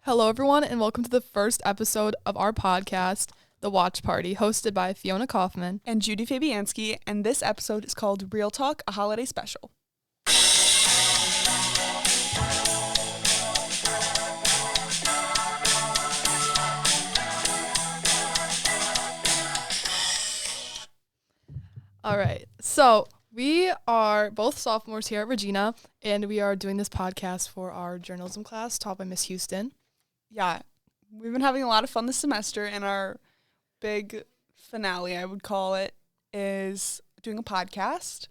Hello, everyone, and welcome to the first episode of our podcast, The Watch Party, hosted by Fiona Kaufman and Judy Fabianski, and this episode is called Real Talk, a holiday special. All right, so we are both sophomores here at Regina, and we are doing this podcast for our journalism class taught by Miss Houston. Yeah, we've been having a lot of fun this semester, and our big finale, I would call it, is doing a podcast.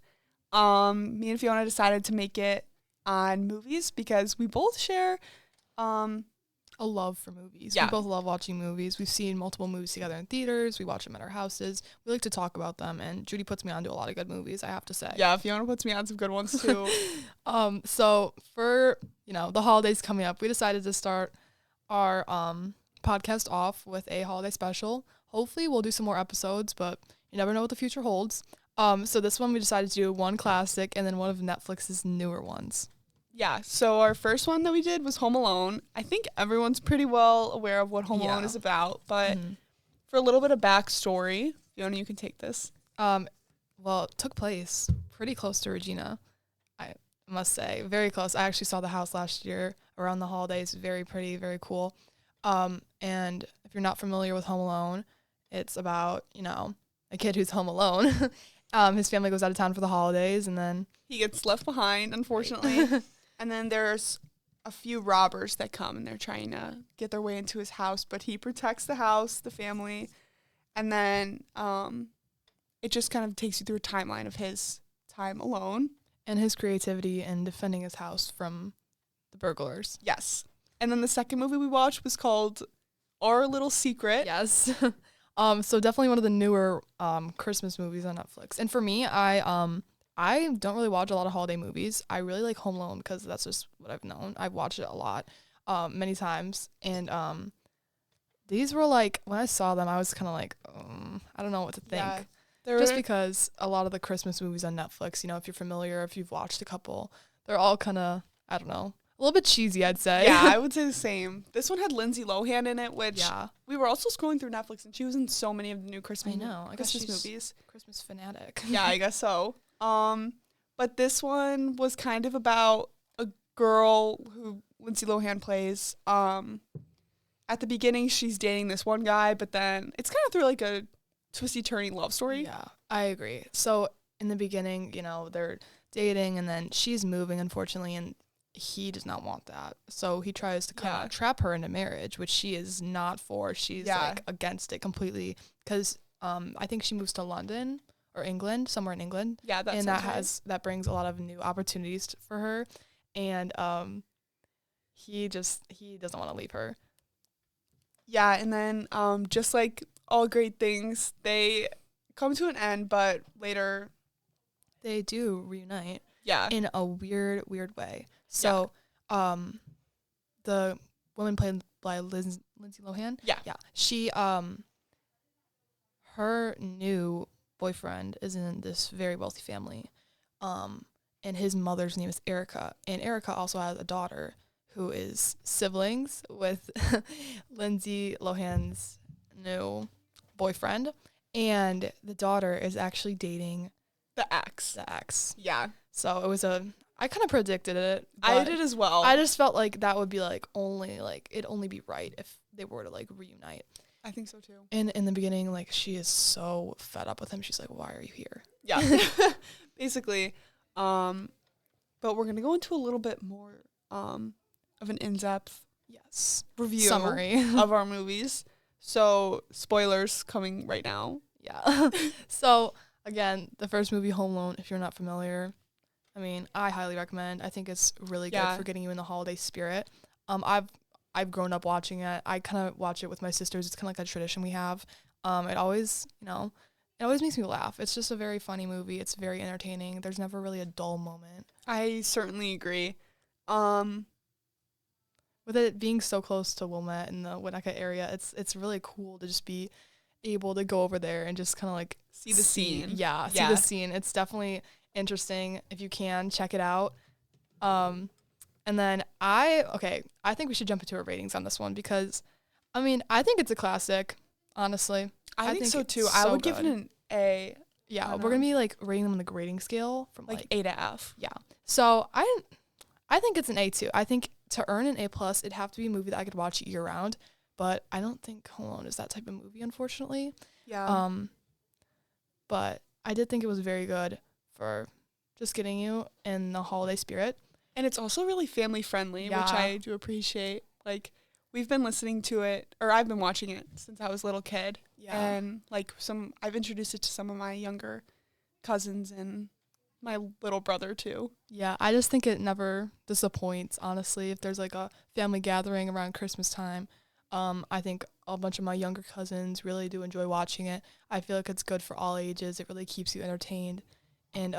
Me and Fiona decided to make it on movies because we both share a love for movies. Yeah. We both love watching movies. We've seen multiple movies together in theaters. We watch them at our houses. We like to talk about them, and Judy puts me on to a lot of good movies, I have to say. Yeah, Fiona puts me on some good ones too. So for, the holidays coming up, we decided to start our podcast off with a holiday special. Hopefully we'll do some more episodes, but you never know what the future holds. So this one we decided to do one classic and then one of Netflix's newer ones. Yeah, so our first one that we did was Home Alone. I think everyone's pretty well aware of what Home Alone is about, but for a little bit of backstory, Fiona, you can take this. Well, it took place pretty close to Regina, I must say. Very close. I actually saw the house last year around the holidays. Very pretty, very cool. And if you're not familiar with Home Alone, it's about, a kid who's home alone. His family goes out of town for the holidays, and then he gets left behind, unfortunately. And then there's a few robbers that come, and they're trying to get their way into his house, but he protects the house, the family, and then it just kind of takes you through a timeline of his time alone. And his creativity in defending his house from the burglars. Yes. And then the second movie we watched was called Our Little Secret. Yes. So definitely one of the newer Christmas movies on Netflix. And for me, I don't really watch a lot of holiday movies. I really like Home Alone because that's just what I've known. I've watched it a lot, many times. And these were like, when I saw them, I was kind of like, I don't know what to think. Yeah, just because a lot of the Christmas movies on Netflix, if you're familiar, if you've watched a couple, they're all kind of, I don't know, a little bit cheesy, I'd say. Yeah, I would say the same. This one had Lindsay Lohan in it, which we were also scrolling through Netflix, and she was in so many of the new Christmas movies. Christmas fanatic. Yeah, I guess so. But this one was kind of about a girl who Lindsay Lohan plays. At the beginning, she's dating this one guy, but then it's kind of through like a twisty-turny love story. Yeah, I agree. So in the beginning, they're dating, and then she's moving, unfortunately, and he does not want that. So he tries to kind of trap her into marriage, which she is not for. She's like against it completely because I think she moves to London or England, somewhere in England. Yeah, and that brings a lot of new opportunities for her. And he doesn't want to leave her. Yeah, and then just like all great things, they come to an end, but later they do reunite. Yeah. In a weird way. So, the woman played by Lindsay Lohan. Yeah. Yeah. She, her new boyfriend is in this very wealthy family. And his mother's name is Erica. And Erica also has a daughter who is siblings with Lindsay Lohan's new boyfriend. And the daughter is actually dating the ex. Yeah. So it was I kind of predicted it. I did as well. I just felt like that would be it'd only be right if they were to reunite. I think so too. And in the beginning, she is so fed up with him. She's like, "Why are you here?" Yeah. Basically. But we're going to go into a little bit more of an in-depth review summary of our movies. So, spoilers coming right now. Yeah. So, again, the first movie, Home Alone, if you're not familiar, I highly recommend. I think it's really good for getting you in the holiday spirit. I've grown up watching it. I kind of watch it with my sisters. It's kind of like a tradition we have. It always, it always makes me laugh. It's just a very funny movie. It's very entertaining. There's never really a dull moment. I certainly agree. With it being so close to Wilmette in the Winnetka area, it's really cool to just be able to go over there and just kind of see the scene. Yeah, see the scene. It's definitely interesting. If you can, check it out. And then I think we should jump into our ratings on this one because, I mean, I think it's a classic, honestly. I think so too. I would give it an A. Yeah, we're going to be like rating them on the grading scale from like A to F. Yeah. So I think it's an A too. I think to earn an A+, it'd have to be a movie that I could watch year round, but I don't think Home Alone is that type of movie, unfortunately. Yeah. But I did think it was very good for just getting you in the holiday spirit. And it's also really family friendly, which I do appreciate. Like, we've been listening to it, or I've been watching it since I was a little kid. Yeah. And like I've introduced it to some of my younger cousins and my little brother too. Yeah, I just think it never disappoints, honestly. If there's like a family gathering around Christmas time, I think a bunch of my younger cousins really do enjoy watching it. I feel like it's good for all ages. It really keeps you entertained and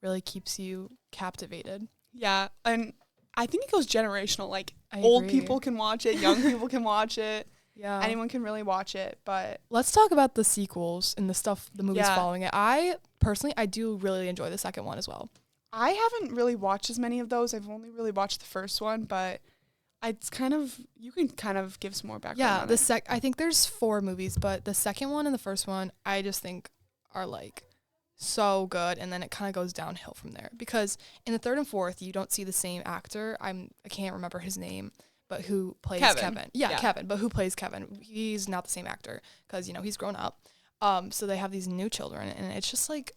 really keeps you captivated. Yeah, and I think it goes generational. Like, old people can watch it, young people can watch it. Yeah. Anyone can really watch it, but... Let's talk about the sequels and the movies following it. I do really enjoy the second one as well. I haven't really watched as many of those. I've only really watched the first one, but it's kind of... You can kind of give some more background on it. I think there's 4 movies, but the second one and the first one, I just think are, like, so good, and then it kind of goes downhill from there. Because in the third and fourth, you don't see the same actor. I can't remember his name. But who plays Kevin? Yeah, Kevin. But who plays Kevin? He's not the same actor because, he's grown up. So they have these new children, and it's just like...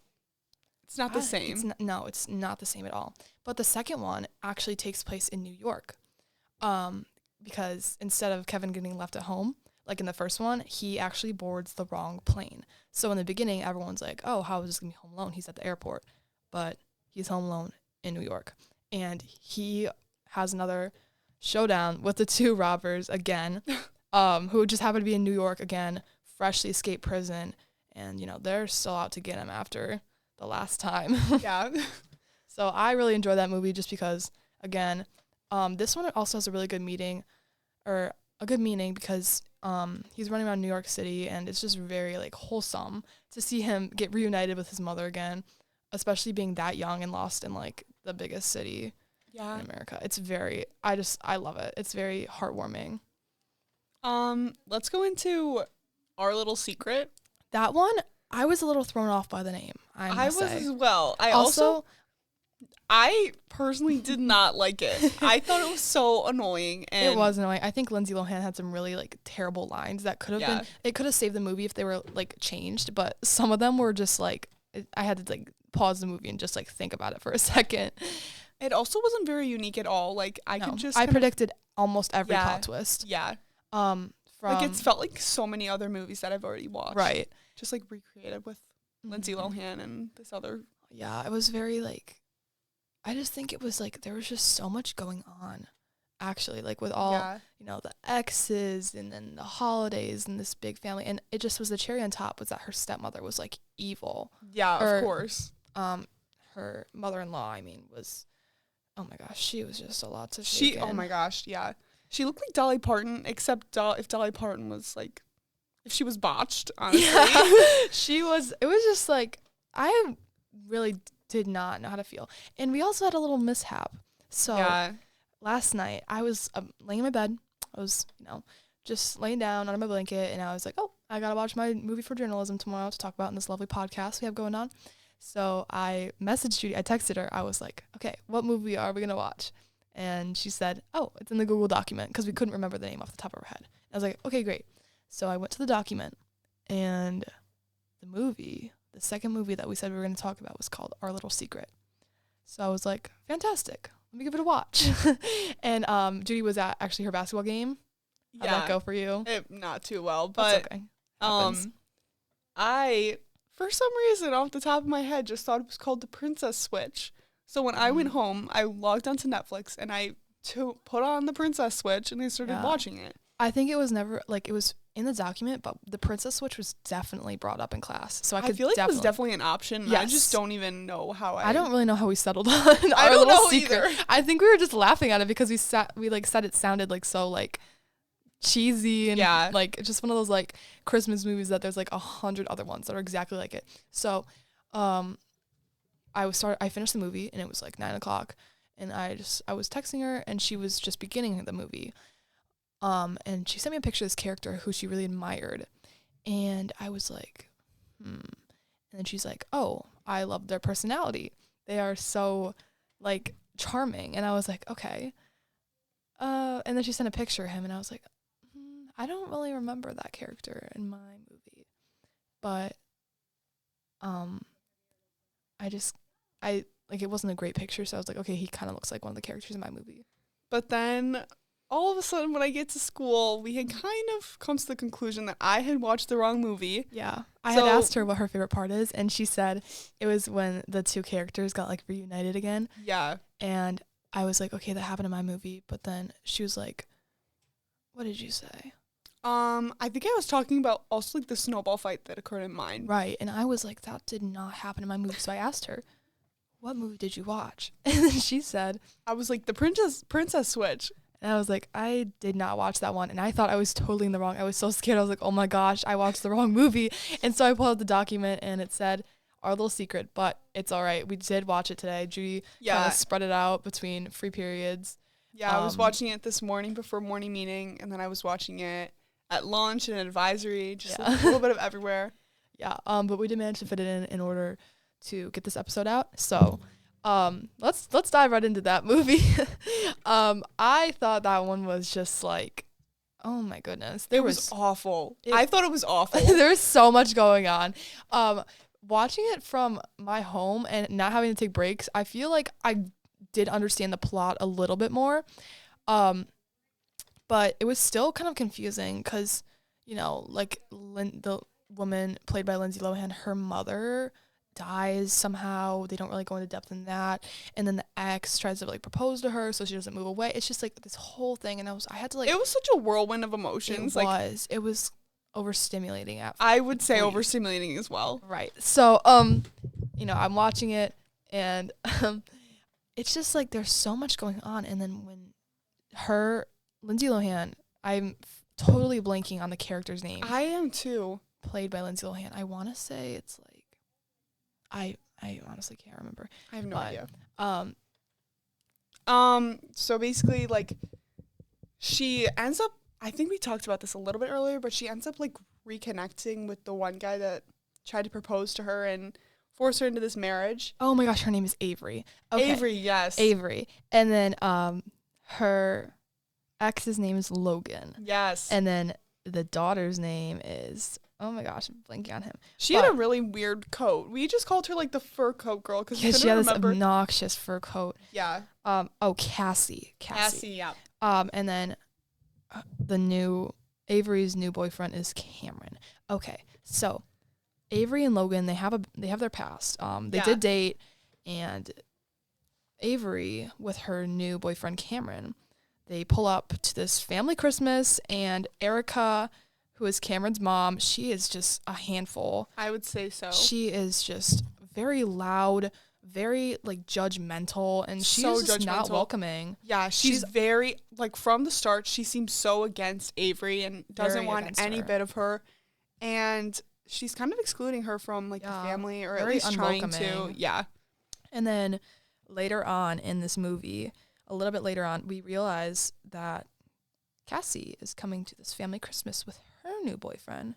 It's not the same. It's not the same at all. But the second one actually takes place in New York. Because instead of Kevin getting left at home, like in the first one, he actually boards the wrong plane. So in the beginning, everyone's like, oh, how is this going to be home alone? He's at the airport. But he's home alone in New York. And he has another... showdown with the 2 robbers again, who just happen to be in New York again, freshly escaped prison, and they're still out to get him after the last time. Yeah. So I really enjoy that movie just because, again, this one also has a really good meaning because he's running around New York City, and it's just very like wholesome to see him get reunited with his mother again, especially being that young and lost in like the biggest city. In America. It's I love it. It's very heartwarming. Let's go into Our Little Secret. That one, I was a little thrown off by the name. I was as well. I personally did not like it. I thought it was so annoying. And it was annoying. I think Lindsay Lohan had some really like terrible lines that could have been. It could have saved the movie if they were like changed, but some of them were just like I had to like pause the movie and just like think about it for a second. It also wasn't very unique at all. Like, I predicted almost every plot twist. Yeah. Like, it's felt like so many other movies that I've already watched. Right. Just, like, recreated with Lindsay Lohan and this other... Yeah, it was very, like... I just think it was, like, there was just so much going on, actually. Like, with all, the exes and then the holidays and this big family. And it just was the cherry on top was that her stepmother was, like, evil. Yeah, of course. Her mother-in-law, was... Oh my gosh, she was just a lot to take in. Oh my gosh, yeah. She looked like Dolly Parton, except if Dolly Parton was like, if she was botched, honestly. Yeah. It was just like, I really did not know how to feel. And we also had a little mishap. So last night, I was laying in my bed. I was, just laying down under my blanket, and I was like, oh, I gotta watch my movie for journalism tomorrow to talk about in this lovely podcast we have going on. So I messaged Judy. I texted her. I was like, okay, what movie are we going to watch? And she said, oh, it's in the Google document because we couldn't remember the name off the top of our head. I was like, okay, great. So I went to the document, and the second movie that we said we were going to talk about was called Our Little Secret. So I was like, fantastic. Let me give it a watch. And Judy was at actually her basketball game. How'd that go for you? Not too well, but that's okay. For some reason, off the top of my head, just thought it was called The Princess Switch. So when I went home, I logged onto Netflix, and I put on The Princess Switch, and I started watching it. I think it was never, like, it was in the document, but The Princess Switch was definitely brought up in class. So I feel like it was definitely an option. Yes. I just don't even know how I don't really know how we settled on Our Little Secret. Either. I think we were just laughing at it because we said it sounded, like, so, like, cheesy and like just one of those like Christmas movies that there's like 100 other ones that are exactly like it. So I finished the movie, and it was like 9:00, and I was texting her, and she was just beginning the movie. And she sent me a picture of this character who she really admired, and I was like, And then she's like, oh, I love their personality. They are so, like, charming. And I was like, okay. And then she sent a picture of him, and I was like, I don't really remember that character in my movie. But, it wasn't a great picture, so I was like, okay, he kind of looks like one of the characters in my movie. But then, all of a sudden, when I get to school, we had kind of come to the conclusion that I had watched the wrong movie. Yeah. I had asked her what her favorite part is, and she said it was when the two characters got, like, reunited again. Yeah. And I was like, okay, that happened in my movie. But then she was like, what did you say? I think I was talking about also, like, the snowball fight that occurred in mine. Right. And I was like, that did not happen in my movie. So I asked her, what movie did you watch? And then she said, I was like, the Princess Switch. And I was like, I did not watch that one. And I thought I was totally in the wrong. I was so scared. I was like, oh my gosh, I watched the wrong movie. And so I pulled out the document, and it said Our Little Secret, but it's all right. We did watch it today. Judy kind of spread it out between free periods. Yeah, I was watching it this morning before morning meeting, and then I was watching it at lunch and advisory, just a little bit of everywhere. Yeah, but we did manage to fit it in order to get this episode out. So let's dive right into that movie. I thought that one was just like, oh my goodness. It was awful. I thought it was awful. There was so much going on. Watching it from my home and not having to take breaks, I feel like I did understand the plot a little bit more. But it was still kind of confusing because, like the woman played by Lindsay Lohan, her mother dies somehow. They don't really go into depth in that. And then the ex tries to like propose to her so she doesn't move away. It's just like this whole thing. And I had to like. It was such a whirlwind of emotions. It was overstimulating I would say overstimulating as well. Right. So, I'm watching it, and it's just like there's so much going on. And then when Lindsay Lohan, I'm totally blanking on the character's name. I am too. Played by Lindsay Lohan. I want to say it's like, I honestly can't remember. I have no idea. So basically, like, she ends up, I think we talked about this a little bit earlier, but she ends up like reconnecting with the one guy that tried to propose to her and force her into this marriage. Oh my gosh, her name is Avery. Okay. Avery, yes. Avery. And then her ex's name is Logan. Yes. And then the daughter's name is, oh my gosh, I'm blanking on him. She had a really weird coat. We just called her like the fur coat girl because we couldn't she had remember. This obnoxious fur coat. Yeah. Cassie. Cassie, yeah. And then Avery's new boyfriend is Cameron. Okay, so Avery and Logan, they have their past. They did date, and Avery with her new boyfriend Cameron, they pull up to this family Christmas, and Erica, who is Cameron's mom, she is just a handful. I would say so. She is just very loud, very like judgmental, and she's so just not welcoming. Yeah, she's very like from the start she seems so against Avery and doesn't want any bit of her, and she's kind of excluding her from like the family, or at least trying to. Yeah. And then later on in this movie, a little bit later on, we realize that Cassie is coming to this family Christmas with her new boyfriend,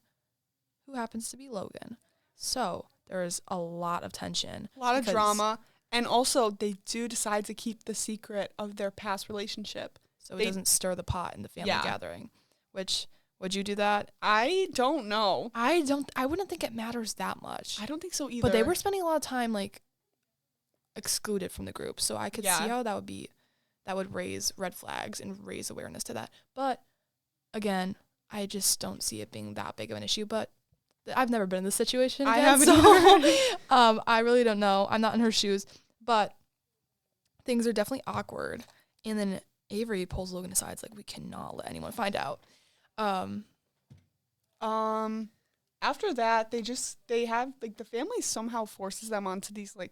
who happens to be Logan. So there's a lot of tension. A lot of drama. And also, they do decide to keep the secret of their past relationship. So it doesn't stir the pot in the family gathering. Which, would you do that? I don't know. I wouldn't think it matters that much. I don't think so either. But they were spending a lot of time, like, excluded from the group. So I could see how that would raise red flags and raise awareness to that. But, again, I just don't see it being that big of an issue. But I've never been in this situation again, I haven't so I really don't know. I'm not in her shoes, but things are definitely awkward. And then Avery pulls Logan aside. It's like, we cannot let anyone find out. After that, they have like the family somehow forces them onto these like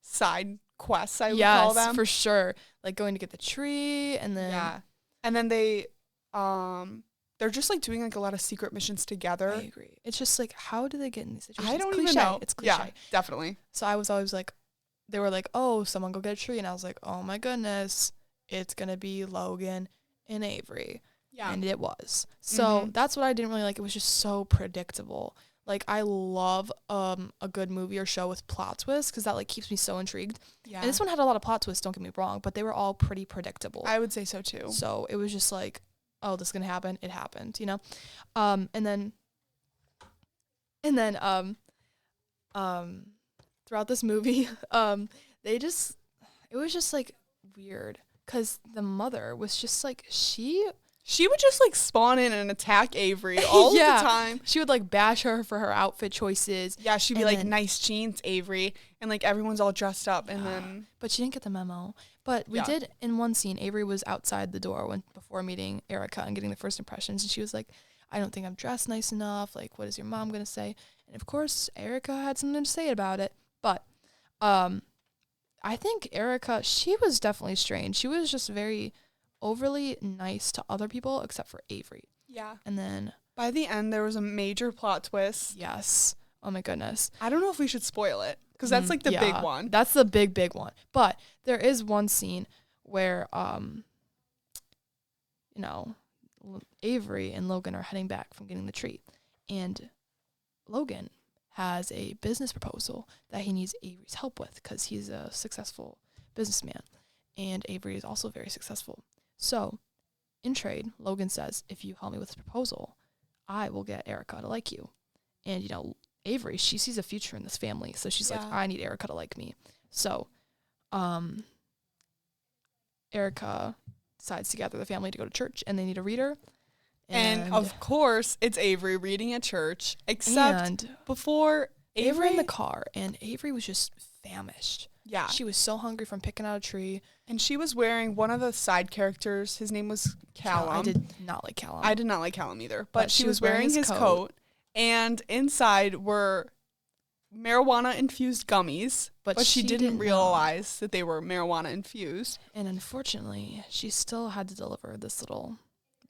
side quests. I would call them. Yes, for sure. Like going to get the tree, and then and then they they're just like doing like a lot of secret missions together. I agree. It's just like, how do they get in these situations? I don't even know. It's cliche. Yeah, definitely. So I was always like, they were like, oh, someone go get a tree. And I was like, oh my goodness, it's going to be Logan and Avery. Yeah. And it was. So that's what I didn't really like. It was just so predictable. Like, I love a good movie or show with plot twists because that, like, keeps me so intrigued. Yeah. And this one had a lot of plot twists, don't get me wrong, but they were all pretty predictable. I would say so, too. So it was just like, oh, this is going to happen. It happened, you know? And then throughout this movie, it was just, like, weird because the mother was just, like, She would just, like, spawn in and attack Avery all the time. She would, like, bash her for her outfit choices. Yeah, she'd be like, nice jeans, Avery. And, like, everyone's all dressed up. And then... But she didn't get the memo. But we did, in one scene, Avery was outside the door before meeting Erica and getting the first impressions. And she was like, I don't think I'm dressed nice enough. Like, what is your mom going to say? And, of course, Erica had something to say about it. But I think Erica, she was definitely strange. She was just very... overly nice to other people except for Avery. Yeah. And then by the end there was a major plot twist. Yes. Oh my goodness. I don't know if we should spoil it because that's like the big one. That's the big one. But there is one scene where Avery and Logan are heading back from getting the tree, and Logan has a business proposal that he needs Avery's help with because he's a successful businessman, and Avery is also very successful. So, in trade, Logan says, if you help me with this proposal, I will get Erica to like you. And, Avery, she sees a future in this family. So she's like, I need Erica to like me. So, Erica decides to gather the family to go to church, and they need a reader. And of course, it's Avery reading at church, except before They were in the car, and Avery was just famished. Yeah. She was so hungry from picking out a tree. And she was wearing one of the side characters. His name was Callum. I did not like Callum. I did not like Callum either. But she was wearing his coat. And inside were marijuana-infused gummies. But she didn't realize that they were marijuana-infused. And unfortunately, she still had to deliver this little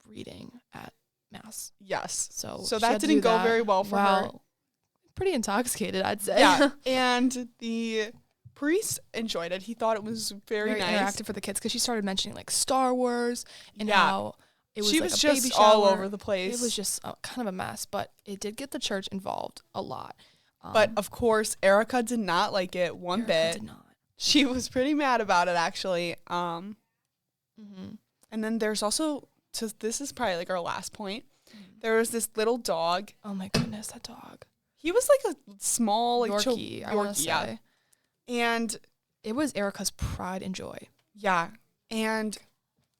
reading at Mass. Yes. So that didn't go very well for her. Pretty intoxicated, I'd say. Yeah. And the priest enjoyed it. He thought it was very nice. Interactive for the kids because she started mentioning like Star Wars and how it was she like was a just baby shower. all over the place. It was just kind of a mess, but it did get the church involved a lot. But of course, Erica did not like it one bit. Did not. She was pretty mad about it actually. And then there's also, this is probably like our last point. There was this little dog. Oh my goodness, that dog. He was like a small like Yorkie, I want to say. And it was Erica's pride and joy. Yeah. And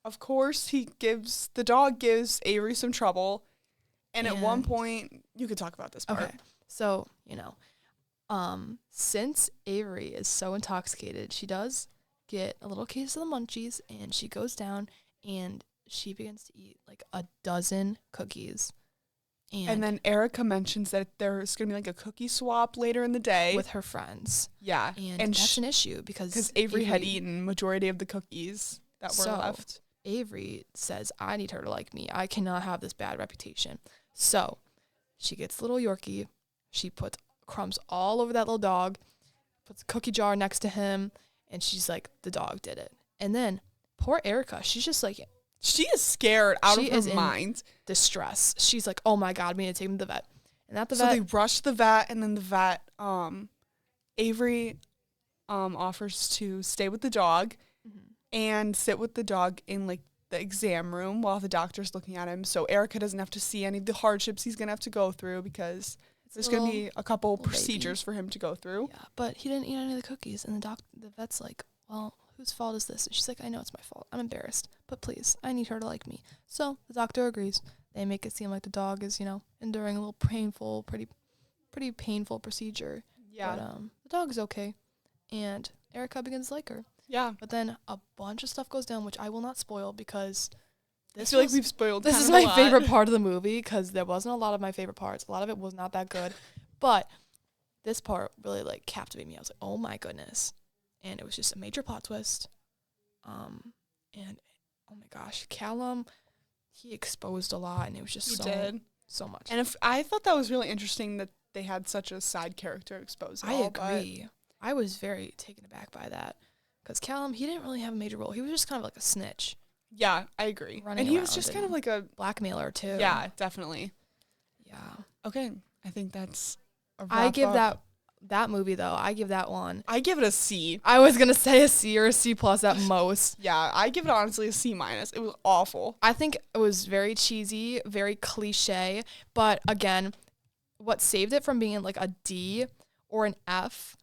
of course the dog gives Avery some trouble. And at one point, you could talk about this part. Okay. So, since Avery is so intoxicated, she does get a little case of the munchies, and she goes down and she begins to eat like a dozen cookies. And then Erica mentions that there's going to be like a cookie swap later in the day. With her friends. Yeah. And that's an issue because Avery had eaten majority of the cookies that were left. Avery says, I need her to like me. I cannot have this bad reputation. So she gets little Yorkie. She puts crumbs all over that little dog, puts a cookie jar next to him, and she's like, the dog did it. And then poor Erica, she's just like... She is scared out of her mind. Distress. She's like, oh my God, we need to take him to the vet. And at the vet... So they rush the vet, and then the vet, Avery offers to stay with the dog and sit with the dog in like the exam room while the doctor's looking at him. So Erica doesn't have to see any of the hardships he's going to have to go through because there's going to be a couple procedures for him to go through. Yeah, but he didn't eat any of the cookies. And the vet's like, well... whose fault is this? And she's like, I know it's my fault. I'm embarrassed. But please, I need her to like me. So the doctor agrees. They make it seem like the dog is, enduring a little painful, pretty painful procedure. Yeah. But the dog is okay. And Erica begins to like her. Yeah. But then a bunch of stuff goes down, which I will not spoil because I feel like we've spoiled this is my favorite part of the movie because there wasn't a lot of my favorite parts. A lot of it was not that good. But this part really like captivated me. I was like, oh my goodness. And it was just a major plot twist. And oh my gosh, Callum, he exposed a lot, and it was just so much. And I thought that was really interesting that they had such a side character exposed. I agree. I was very taken aback by that. Because Callum, he didn't really have a major role. He was just kind of like a snitch. Yeah, I agree. And he was just kind of like a blackmailer too. Yeah, definitely. Yeah. Okay, I think that's a wrap I give up. that movie though. I give that one. I give it a C. I was gonna say a C or a C plus at most. Yeah, I give it honestly a C minus. It was awful. I think it was very cheesy, very cliche. But again, what saved it from being like a D or an F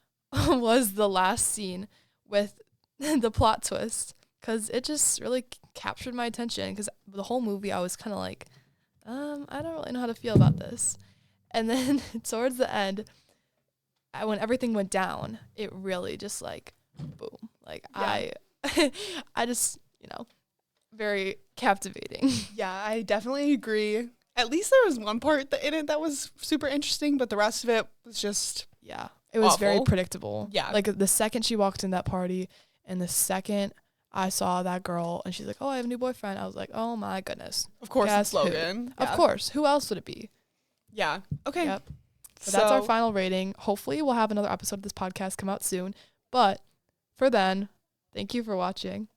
was the last scene with the plot twist. Because it just really captured my attention. Because the whole movie, I was kind of like, I don't really know how to feel about this. And then towards the end, when everything went down, it really just like, boom. Like, yeah. I just, very captivating. Yeah, I definitely agree. At least there was one part in it that was super interesting, but the rest of it was just yeah, it was awful. Very predictable. Yeah. Like, the second she walked in that party and the second I saw that girl and she's like, oh, I have a new boyfriend. I was like, oh my goodness. Of course it's Logan. Yeah. Of course. Who else would it be? Yeah. Okay. Yep. So that's our final rating. Hopefully we'll have another episode of this podcast come out soon. But for then, thank you for watching.